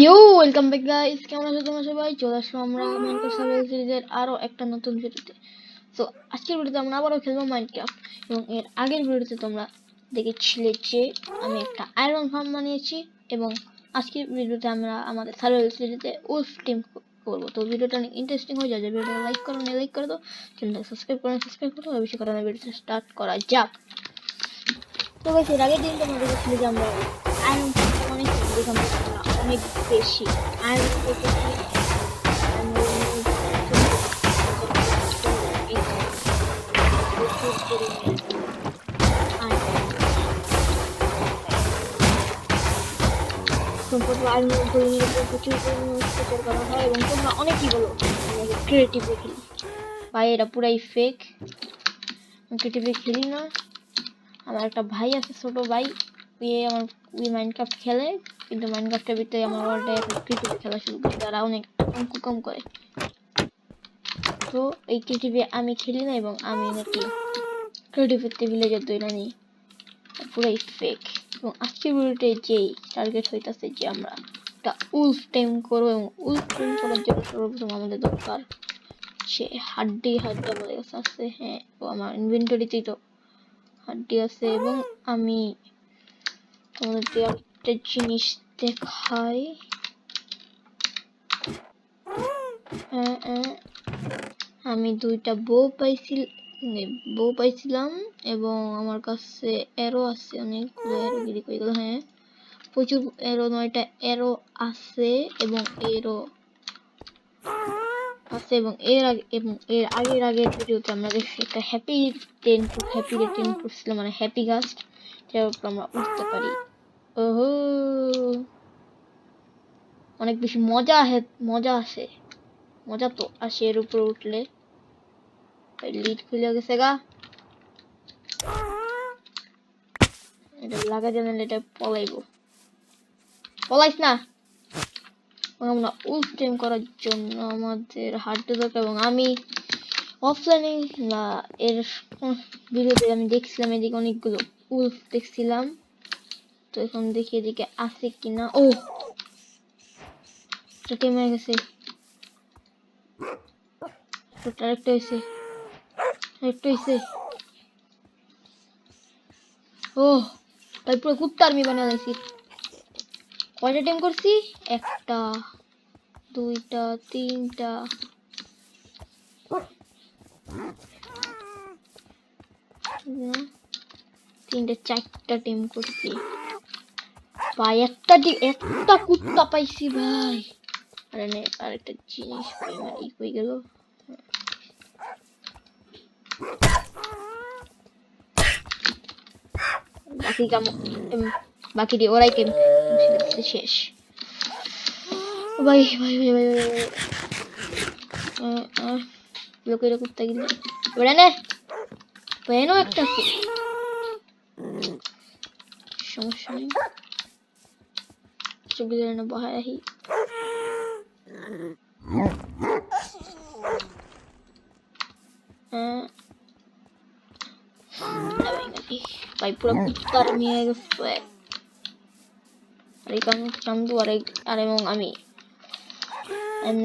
You welcome back guys, কেমন আছো তোমরা সবাই? চলে আসলাম আমরা মাইনক্রাফট সার্ভাইভাল সিরিজের আরো একটা নতুন ভিডিওতে। সো আজকের ভিডিওতে আমরা আবারও খেলবো মাইনক্রাফট, এবং এর আগের ভিডিওতে তোমরা দেখেছিলে যে আমি একটা আয়রন ফার্ম বানিয়েছি, এবং আজকের ভিডিওতে আমরা আমাদের সার্ভাইভাল সিরিজে উলফ টিম করবো। তো ভিডিওটা অনেক ইন্টারেস্টিং হয়ে যায়। ভিডিওটা লাইক করো, লাইক করে দাও, চ্যানেলটা সাবস্ক্রাইব করো, বেশি করে ভিডিওটা স্টার্ট করা যাক। তো গাইস, এর আগের দিন তোমরা দেখেছিলে যে আমরা আয়রন ফার্মটা অনেক দেখলাম, অনেক বেশি আয়রন পেয়েছি। এবং তোমরা অনেকেই বলো ক্রিয়েটিভলি খেলি, ভাই এটা পুরাই ফেক। ক্রিয়েটিভলি খেলি না। আমার একটা ভাই আছে, ছোট ভাই, আমার মাইনক্রাফট খেলে, কিন্তু মাইনক্রাফটের ভিতরে আমার ওয়ার্ল্ডে ক্রিয়েটিভ খেলা শুরু করে, তারা অনেক কম করে। তো এই ক্রিয়েটিভে আমি খেলি না, এবং আমি নাকি ক্রিয়েটিভিতে ভিলেজের দইরা নিই, পুরাই ফেক। এবং আজকের ভিডিওতে যেই টার্গেট হইতাছে যে আমরা একটা উলফ টেম করবো, এবং উলফ টেম করার জন্য সর্বপ্রথম আমাদের দরকার সে হাড্ডি আমাদের কাছে আছে। হ্যাঁ, তো আমার ইনভেন্টরিতেই তো হাড্ডি আছে। এবং আমি তোমাদেরকে একটা জিনিস দেখাই। আমি দুইটা বউ পাইছিলাম, এবং আমার কাছে এরো আছে, অনেকগুলো এরো গিরি করে গেল। হ্যাঁ, প্রচুর এরো, 9টা এরো আছে, এবং এরো আছে। এবং এর আগের ভিডিওতে আমরা দেখছি একটা হ্যাপি টেন্ট করছিলাম, মানে হ্যাপি গাস্ট, যার উপর আমরা উঠতে পারি। ওহো, অনেক বেশি মজা তো আসে এর উপরে উঠলে। লিড খুলে গেছে গা, এটা লাগা জানেন, এটা পলাইস না। আমরা উলফ টেম করার জন্য আমাদের হাড্ডি দরকার, এবং আমি অফলাইনে না এর ভিডিওতে আমি দেখছিলাম এদিকে অনেকগুলো উলফ দেখছিলাম। তো এখন দেখি এদিকে আছে কিনা। ও, এটা টেম হয়ে গেছে, আরেকটা হয়েছে। ও ভাই, পুরো কুত্তা আর্মি বানিয়ে দিয়েছি। কয়টা টেম করছি? একটা, দুইটা, তিনটা, চারটা টিম করছি ভাই। একটা কুত্তা পাইছি ভাই। আরে নে, আরেকটা জিনিস পাই, ই কই গেল। বাকি দিয়ে ওরাই কেম শেষ। ভাই ভাই ভাই ভাই লোকের কুত্তা গিয়ে এবার নে পেনও একটা আছে, সমস্যা নেই, চব্বিশ না বহায় রাখি। ভাই পুরো কুত্তার নিয়ে গেছে। চান্দু আর এবং আমি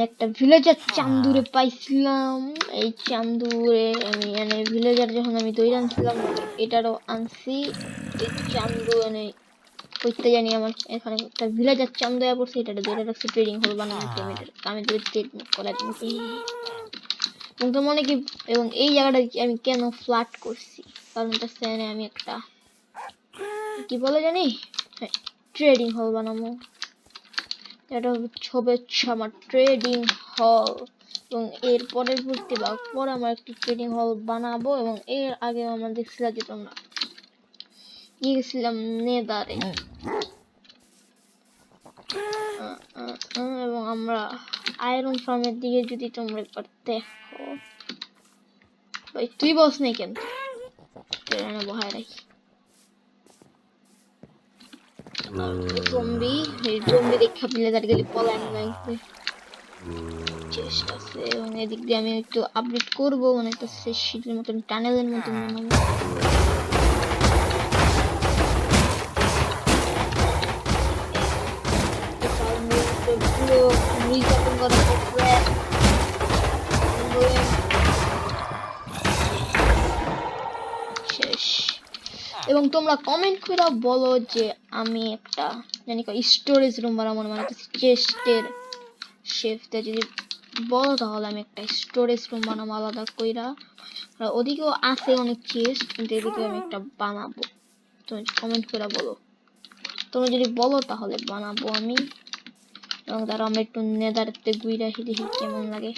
একটা ভিলেজার চান্দুরে পাইছিলাম। এই চান্দুরে আমি ভিলেজার যখন আমি দই আনছিলাম, এটারও আনছি। এই চান্দু করতে জানি আমার এখানে একটা ভিলেজার চান্দু পড়ছে, এটা ধরে রাখছি ট্রেডিং হল বানানোর জন্য। আমি ধরে ট্রেড করার জন্য। এবং তো মনে কি, এবং এই জায়গাটা আমি কেন ফ্ল্যাট করছি, কারণটা সেনে আমি একটা কি বলে জানি, ট্রেডিং হল বানাবো। এটা হচ্ছে আমার ট্রেডিং হল, এবং এর পরে আমার একটি ট্রেডিং হল বানাবো। এবং এর আগে আমরা দেখছিলাম যে তোমরা গিয়েছিলাম নেদারে, এবং আমরা আয়রন ফার্মের দিকে যদি তোমরা একবার দেখো, ভাই তুই বস নেই কেন, বহায় রাখি। জম্বি দেখা পেলে তার গেলে পলায়ন লাগবে চেষ্টা আছে। এবং এদিক দিয়ে আমি একটু আপডেট করবো, মানে একটা শীতের মতন টানেলের মতন বানাবো। পুরো নির্যাতন করা হচ্ছে। শেষ। এবং তোমরা কমেন্ট করে বলো যে আমি একটা জানি স্টোরেজ রুম বানাবো, মানে চেস্টের শেফতে যদি বলো তাহলে আমি একটা স্টোরেজ রুম বানাবো আলাদা কইরা। আর ওদিকেও আছে অনেক চেস্ট, কিন্তু এদিকে আমি একটা বানাবো। তুমি কমেন্ট করে বলো, তোমরা যদি বলো তাহলে বানাবো আমি। এবং তারা আমরা একটু নেদারতে গুইরা দেখি কেমন লাগে।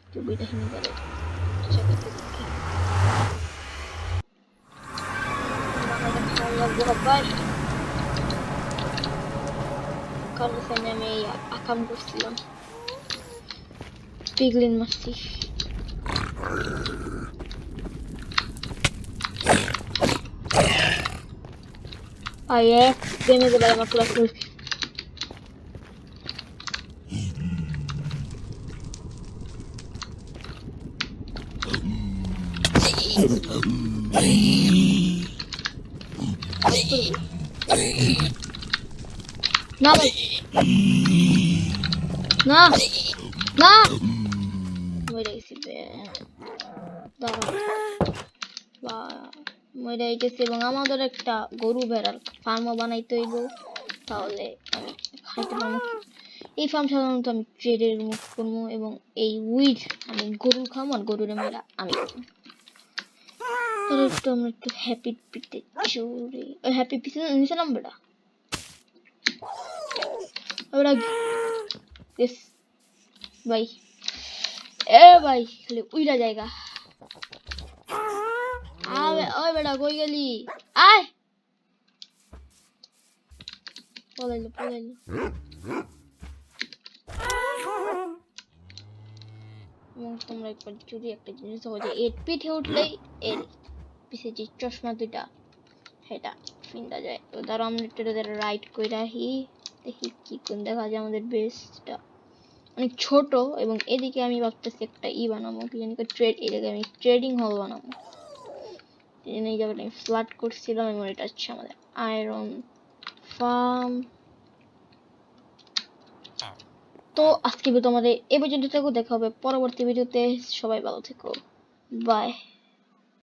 একটু গুইরা নেদারে কারণ আমি আকাম করছিলাম, পিগলিন মারছি। আর এক ড্যামেজে ভাই আমার পুরো ফুল। না ভাই না না মরে গেছি বা মরে গেছি। এবং আমাদের একটা গরু ভেড়ার ফার্মও বানাইতে হইব, তাহলে আমি খাইতে পারবো। এই ফার্ম সাধারণত আমি ট্রেডের মুখ করবো, এবং এই উইড আমি গরু খাবো আর গরুর মেয়েরা আমি খাবো। তাহলে একটু আমরা একটু হ্যাপি পিতে চুরি হ্যাপি পিতে নিচে নামবেটা ওরা ভাই। এ ভাই খালি উইরা জায়গা। আবে ওই বেটা কই গেলি? আয় পলাইলো। এবং তোমরা একবার যদি একটা জিনিস দেখো যে এর পিঠে উঠলেই এর পিছে যে চশমা দুইটা সেটা ফিন্দা যায়। তো ধরো আমরা একটু রাইট করে রাখি, দেখি কি কোন দেখা যায়। আমাদের বেসটা অনেক ছোট, এবং এদিকে আমি ভাবতেছি একটা বানাবো, কি জানি ট্রেড, এদিকে আমি ট্রেডিং হল বানাবো। এই জায়গাটা আমি ফ্ল্যাট করছিলাম, এবং এটা হচ্ছে আমাদের আয়রন ফার্ম। তো আজকে ভিডিও আমাদের এই পর্যন্ত থাকো, দেখা হবে পরবর্তী ভিডিওতে। সবাই ভালো থেকো, বাই।